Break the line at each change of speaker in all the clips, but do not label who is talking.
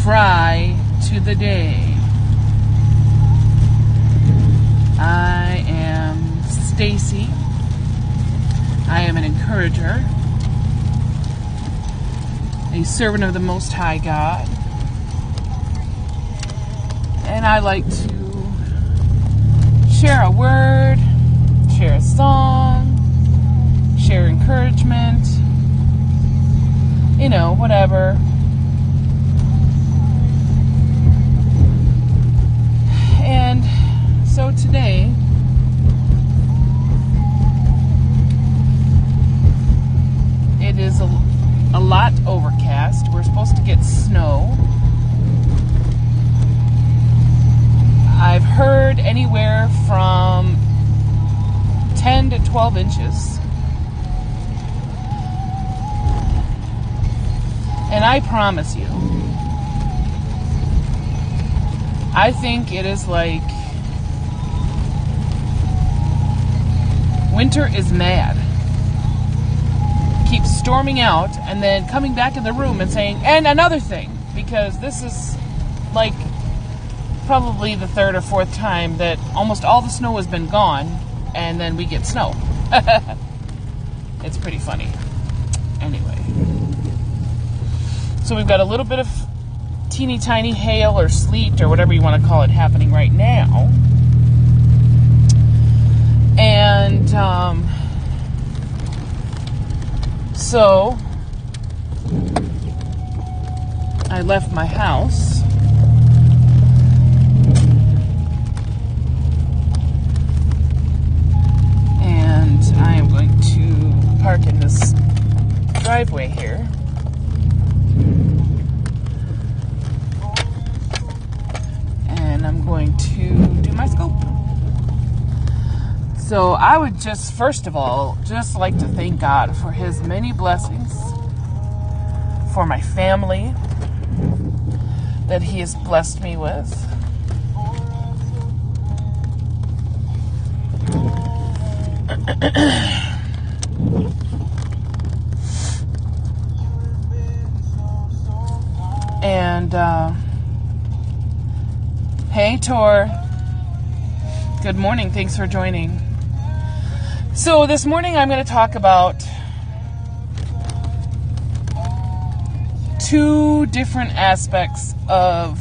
cry to the day. I am Stacy. I am an encourager, a servant of the Most High God, and I like to share a word, share a song, share encouragement, whatever. And so today, it is a lot overcast. We're supposed to get snow. I've heard anywhere from 10 to 12 inches. And I promise you, I think it is like winter is mad. Keeps storming out and then coming back in the room and saying, and another thing, because this is like probably the third or fourth time that almost all the snow has been gone and then we get snow. It's pretty funny. Anyway. So we've got a little bit of teeny tiny hail or sleet or whatever you want to call it happening right now. And so I left my house and I am going to park in this driveway here. And I'm going to do my scope. So I would just, first of all, just like to thank God for His many blessings, for my family that He has blessed me with. And, hey, Tor. Good morning. Thanks for joining. So this morning I'm going to talk about two different aspects of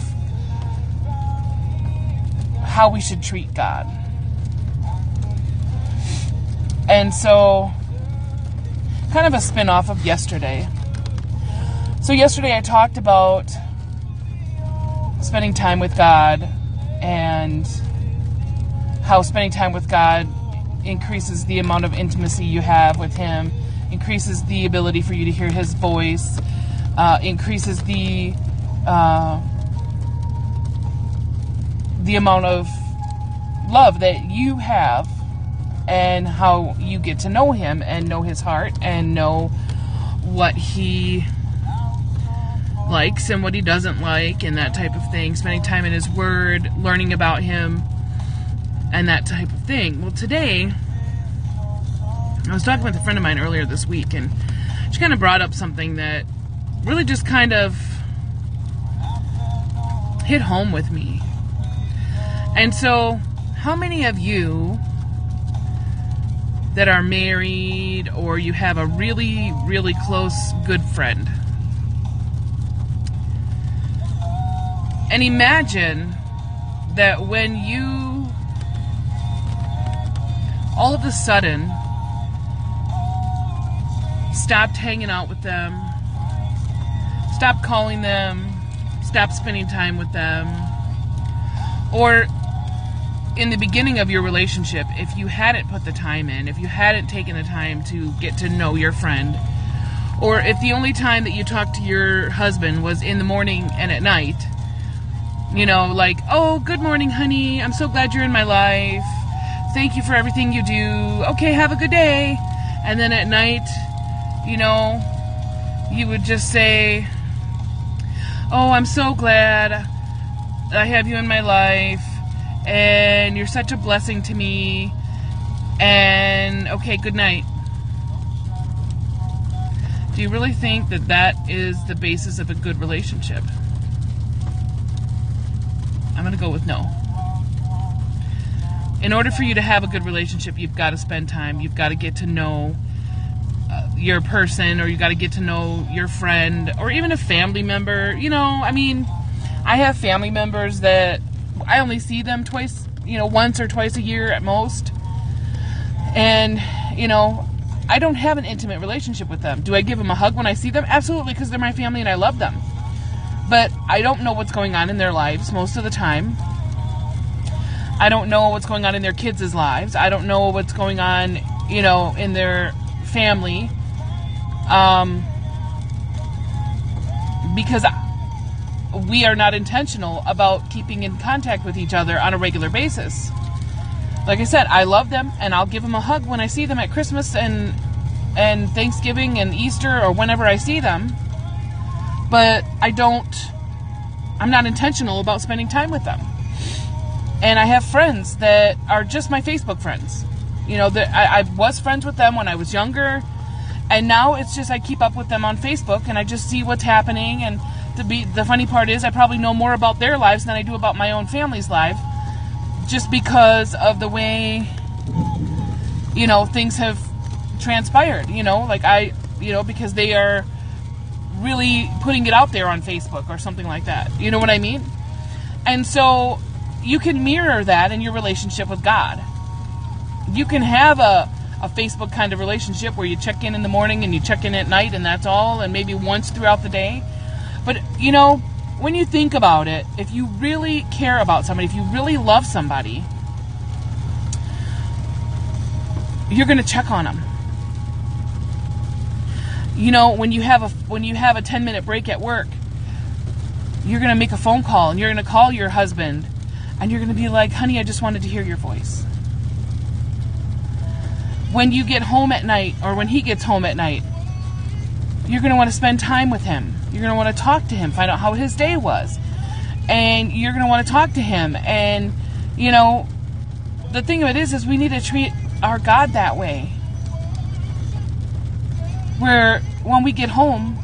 how we should treat God. And so, kind of a spin-off of yesterday. So yesterday I talked about spending time with God and how spending time with God increases the amount of intimacy you have with Him, increases the ability for you to hear His voice, increases the amount of love that you have, and how you get to know Him and know His heart and know what He likes and what He doesn't like and that type of thing. Spending time in His Word, learning about Him, and that type of thing. Well, today, I was talking with a friend of mine earlier this week, and she kind of brought up something that really just kind of hit home with me. And so, how many of you that are married or you have a really, really close, good friend? And imagine that when you all of a sudden stopped hanging out with them, stopped calling them, stopped spending time with them, or in the beginning of your relationship, if you hadn't put the time in, if you hadn't taken the time to get to know your friend, or if the only time that you talked to your husband was in the morning and at night, like, oh, good morning, honey, I'm so glad you're in my life, thank you for everything you do, okay, have a good day, and then at night, you would just say, oh, I'm so glad I have you in my life, and you're such a blessing to me, and okay, good night. Do you really think that that is the basis of a good relationship? I'm going to go with no. In order for you to have a good relationship, you've got to spend time. You've got to get to know your person, or you got to get to know your friend, or even a family member. You know, I mean, I have family members that I only see them twice, once or twice a year at most. And, I don't have an intimate relationship with them. Do I give them a hug when I see them? Absolutely, because they're my family and I love them. But I don't know what's going on in their lives most of the time. I don't know what's going on in their kids' lives. I don't know what's going on, in their family. Because we are not intentional about keeping in contact with each other on a regular basis. Like I said, I love them, and I'll give them a hug when I see them at Christmas and Thanksgiving and Easter, or whenever I see them. But I'm not intentional about spending time with them. And I have friends that are just my Facebook friends. I was friends with them when I was younger, and now it's just I keep up with them on Facebook, and I just see what's happening. And the funny part is I probably know more about their lives than I do about my own family's life, just because of the way, things have transpired, because they are really putting it out there on Facebook or something like that. You know what I mean? And so you can mirror that in your relationship with God. You can have a Facebook kind of relationship where you check in the morning and you check in at night, and that's all, and maybe once throughout the day. But, when you think about it, if you really care about somebody, if you really love somebody, you're going to check on them. When you have a 10-minute break at work, you're going to make a phone call, and you're going to call your husband, and you're going to be like, honey, I just wanted to hear your voice. When you get home at night, or when he gets home at night, you're going to want to spend time with him. You're going to want to talk to him, find out how his day was. And you're going to want to talk to him. And, the thing of it is we need to treat our God that way. Where when we get home,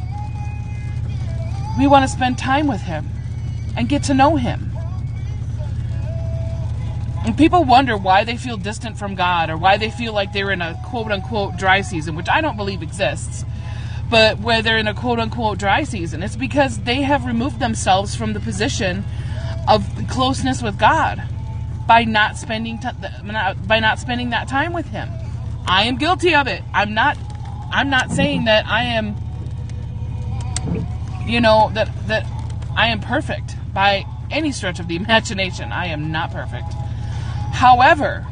we want to spend time with him and get to know him. And people wonder why they feel distant from God, or why they feel like they're in a quote-unquote dry season, which I don't believe exists. But where they're in a quote-unquote dry season, it's because they have removed themselves from the position of closeness with God by not spending that time with him. I am guilty of it. I'm not saying that I am, that I am perfect by any stretch of the imagination. I am not perfect. However,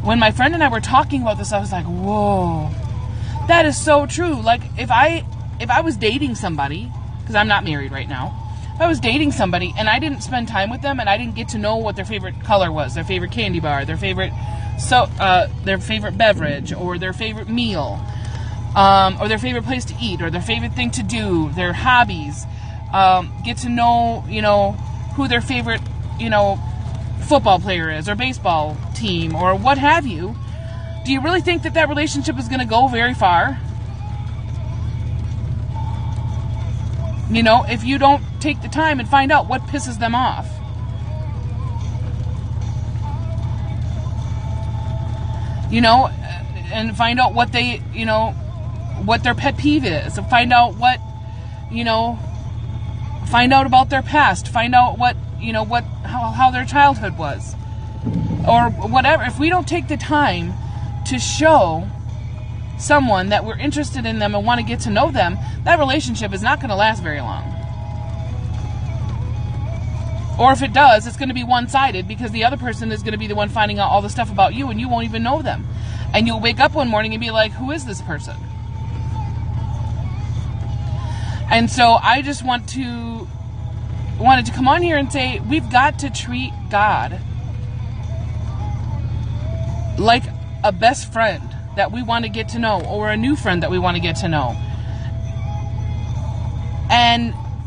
when my friend and I were talking about this, I was like, whoa. That is so true. Like, if I was dating somebody, because I'm not married right now, if I was dating somebody and I didn't spend time with them and I didn't get to know what their favorite color was, their favorite candy bar, their favorite beverage, or their favorite meal, or their favorite place to eat, or their favorite thing to do, their hobbies, get to know, who their favorite, football player is, or baseball team, or what have you, do you really think that relationship is going to go very far? If you don't take the time and find out what pisses them off. And find out what they, what their pet peeve is, and find out what, find out about their past, find out what, how their childhood was, or whatever. If we don't take the time to show someone that we're interested in them and want to get to know them, that relationship is not going to last very long. Or if it does, it's going to be one-sided, because the other person is going to be the one finding out all the stuff about you, and you won't even know them. And you'll wake up one morning and be like, who is this person? And so I just wanted to come on here and say, we've got to treat God like a best friend that we want to get to know, or a new friend that we want to get to know,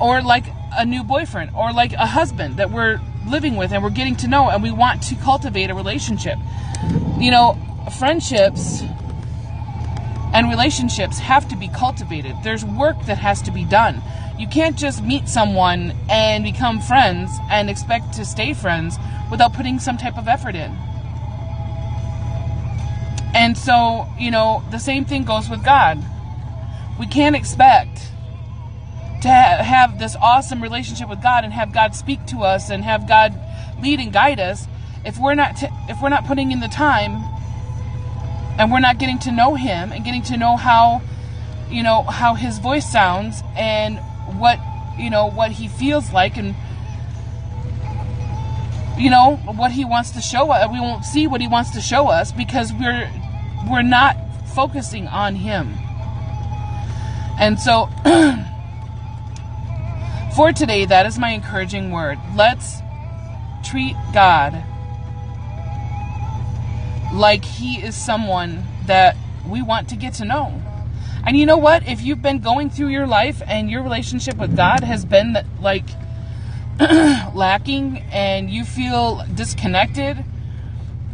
or like a new boyfriend, or like a husband that we're living with and we're getting to know, and we want to cultivate a relationship. Friendships and relationships have to be cultivated. There's work that has to be done. You can't just meet someone and become friends and expect to stay friends without putting some type of effort in. And so, the same thing goes with God. We can't expect to have this awesome relationship with God and have God speak to us and have God lead and guide us if we're not putting in the time, and we're not getting to know Him and getting to know how His voice sounds and what He feels like, and what He wants to show us. We won't see what He wants to show us because we're not focusing on Him. And so for today, that is my encouraging word. Let's treat God like He is someone that we want to get to know. And you know what? If you've been going through your life and your relationship with God has been like lacking and you feel disconnected,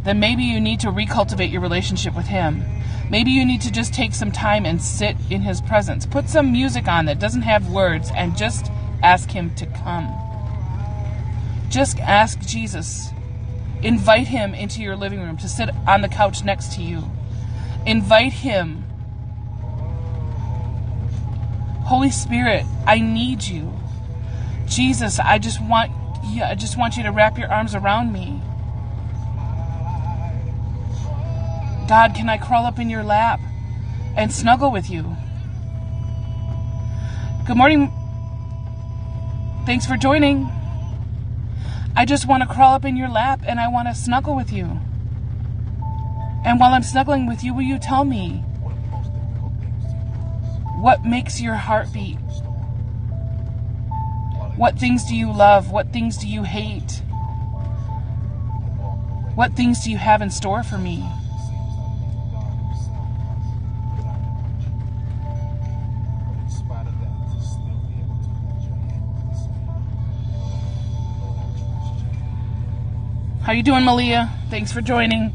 then maybe you need to recultivate your relationship with Him. Maybe you need to just take some time and sit in His presence. Put some music on that doesn't have words and just ask Him to come. Just ask Jesus. Invite Him into your living room to sit on the couch next to you. Invite Him. Holy Spirit, I need you. Jesus, I just want you to wrap your arms around me. God, can I crawl up in your lap and snuggle with you? Good morning. Thanks for joining. I just want to crawl up in your lap and I want to snuggle with you. And while I'm snuggling with you, will you tell me what makes your heart beat? What things do you love? What things do you hate? What things do you have in store for me? How you doing, Malia? Thanks for joining.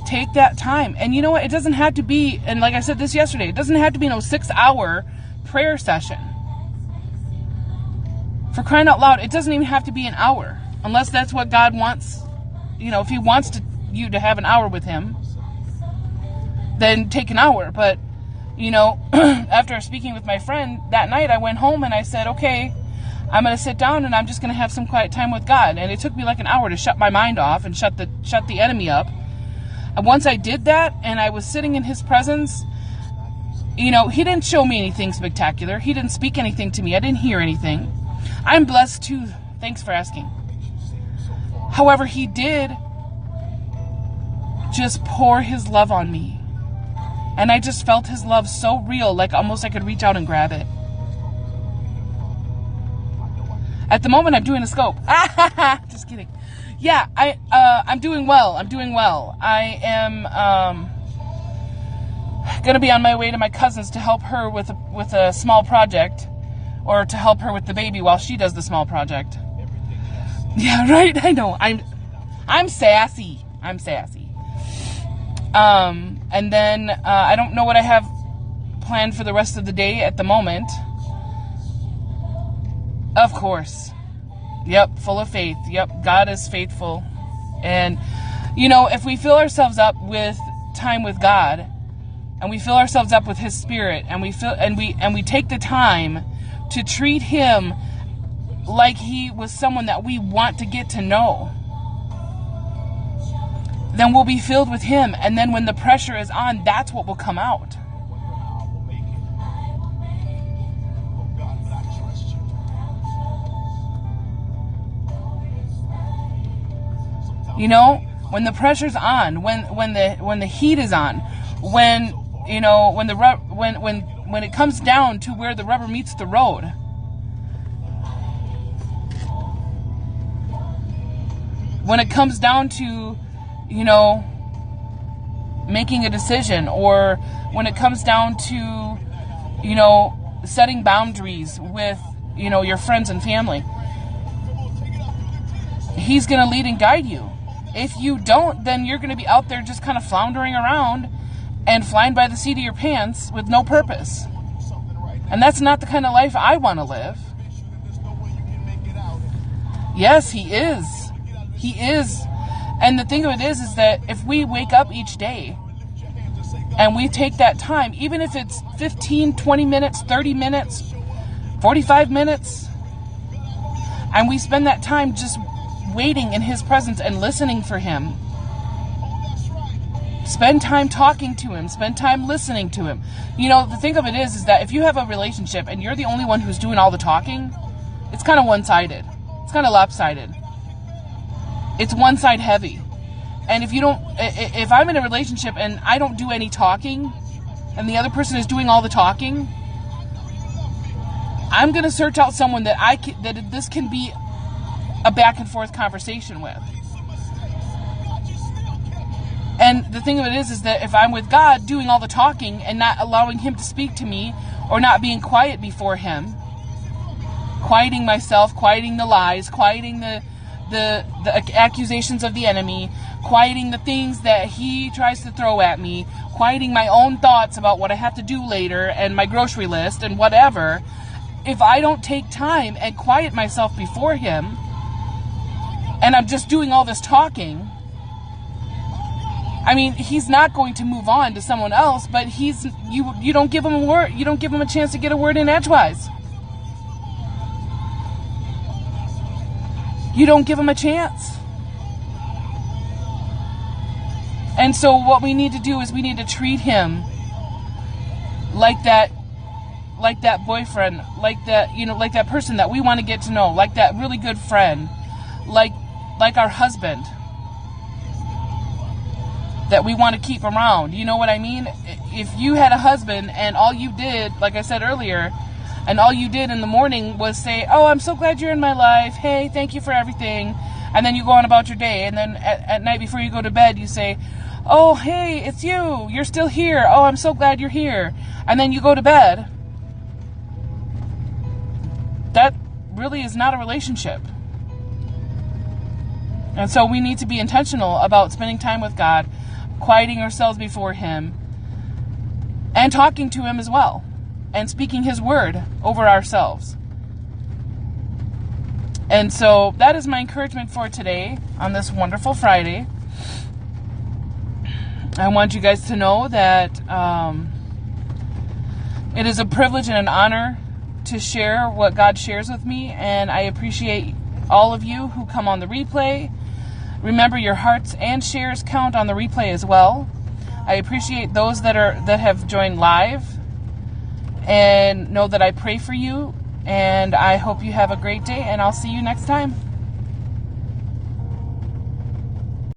Take that time. And you know what? It doesn't have to be, and like I said this yesterday, it doesn't have to be no 6-hour prayer session. For crying out loud, it doesn't even have to be an hour. Unless that's what God wants. If He wants you to have an hour with Him, then take an hour. But, after speaking with my friend that night, I went home and I said, okay, I'm going to sit down and I'm just going to have some quiet time with God. And it took me like an hour to shut my mind off and shut the enemy up. And once I did that and I was sitting in His presence, He didn't show me anything spectacular. He didn't speak anything to me. I didn't hear anything. I'm blessed too. Thanks for asking. However, He did just pour His love on me. And I just felt His love so real, like almost I could reach out and grab it. At the moment, I'm doing a scope. Just kidding. Yeah, I'm doing well. I am going to be on my way to my cousin's to help her with a small project, or to help her with the baby while she does the small project. Yeah, right. I know. I'm sassy. And then I don't know what I have planned for the rest of the day at the moment. Of course. Yep, full of faith. Yep, God is faithful. And if we fill ourselves up with time with God, and we fill ourselves up with His Spirit, and we take the time to treat Him like He was someone that we want to get to know, then we'll be filled with Him. And then when the pressure is on, that's what will come out. When the pressure's on, when the heat is on, when it comes down to where the rubber meets the road, when it comes down to, making a decision, or when it comes down to, setting boundaries with, your friends and family, He's going to lead and guide you. If you don't, then you're going to be out there just kind of floundering around and flying by the seat of your pants with no purpose. And that's not the kind of life I want to live. Yes, he is. He is. And the thing of it is that if we wake up each day and we take that time, even if it's 15, 20 minutes, 30 minutes, 45 minutes, and we spend that time just waiting in his presence and listening for him, spend time talking to him, spend time listening to him. You know, the thing of it is that if you have a relationship and you're the only one who's doing all the talking, it's kind of one-sided. It's kind of lopsided. It's one side heavy. And if I'm in a relationship and I don't do any talking and the other person is doing all the talking, I'm going to search out someone that this can be a back and forth conversation with. And the thing of it is that if I'm with God doing all the talking and not allowing him to speak to me, or not being quiet before him, quieting myself, quieting the lies, quieting the accusations of the enemy, quieting the things that he tries to throw at me, quieting my own thoughts about what I have to do later and my grocery list and whatever, if I don't take time and quiet myself before him, and I'm just doing all this talking, I mean, he's not going to move on to someone else, but you don't give him a word, you don't give him a chance to get a word in edgewise. You don't give him a chance. And so what we need to do is we need to treat him like that boyfriend, like that person that we want to get to know, like that really good friend, like our husband that we want to keep around. You know what I mean? If you had a husband and all you did, like I said earlier, and all you did in the morning was say, "Oh, I'm so glad you're in my life. Hey, thank you for everything." And then you go on about your day. And then at night before you go to bed, you say, "Oh, hey, it's you. You're still here. Oh, I'm so glad you're here." And then you go to bed. That really is not a relationship. And so we need to be intentional about spending time with God, quieting ourselves before him, and talking to him as well, and speaking his word over ourselves. And so that is my encouragement for today on this wonderful Friday. I want you guys to know that it is a privilege and an honor to share what God shares with me, and I appreciate all of you who come on the replay. Remember, your hearts and shares count on the replay as well. I appreciate those that have joined live, and know that I pray for you, and I hope you have a great day, and I'll see you next time.